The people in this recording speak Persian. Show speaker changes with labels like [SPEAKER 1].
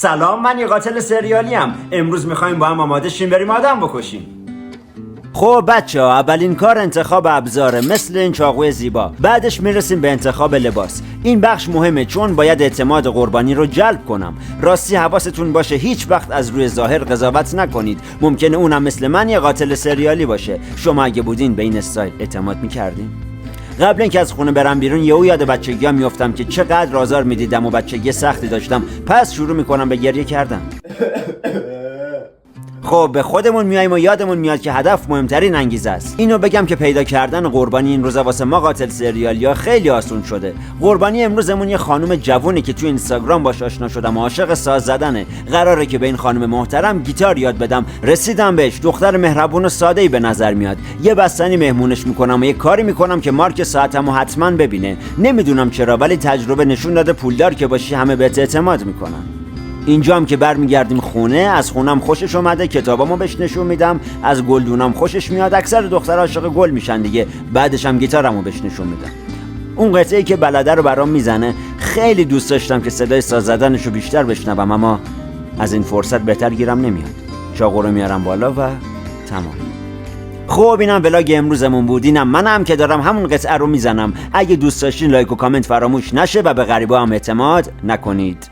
[SPEAKER 1] سلام، من یه قاتل سریالی ام. امروز میخوایم با هم آماده شیم بریم آدم بکشیم. خب بچه ها، اولین کار انتخاب ابزاره، مثل این چاقوی زیبا. بعدش میرسیم به انتخاب لباس. این بخش مهمه چون باید اعتماد قربانی رو جلب کنم. راستی حواستون باشه هیچ وقت از روی ظاهر قضاوت نکنید. ممکنه اونم مثل من یه قاتل سریالی باشه. شما اگه بودین به این استایل اعتماد میکردین؟ قبل اینکه از خونه برم بیرون یهو یاد بچگیام میافتم که چقدر آزار میدیدم و بچگی سختی داشتم. پس شروع میکنم به گریه کردن. خب به خودمون میایم و یادمون میاد که هدف مهمترین انگیزه است. اینو بگم که پیدا کردن قربانی این روزا واسه ما قاتل سریالیا خیلی آسون شده. قربانی امروزمون یه خانم جوونی که تو اینستاگرام باش آشنا شدم و عاشق ساز زدنه. قراره که به این خانم محترم گیتار یاد بدم. رسیدم بهش. دختر مهربون و ساده‌ای به نظر میاد. یه بستنی مهمونش میکنم و یه کاری میکنم که مارک ساعتمو حتما ببینه. نمیدونم چرا ولی تجربه نشون داده پولدار که باشی همه بهت اعتماد میکنن. اینجا هم که برمیگردیم خونه، از خونم خوشش اومده، کتابامو بهش نشون میدم، از گلدونام خوشش میاد. اکثر دخترها عاشق گل میشن دیگه. بعدش هم گیتارمو بهش نشون میدم. اون قطعه‌ای که بلده رو برام میزنه خیلی دوست داشتم که صدای ساز زدنشو بیشتر بشنوم، اما از این فرصت بهتر گیرم نمیاد. چاقو رو میارم بالا و تمام. خب اینم ولاگ امروزمون بود. اینم منم که دارم همون قطعه رو میزنم. اگه دوست داشتین لایک و کامنت فراموش نشه و به غریبا هم اعتماد نکنید.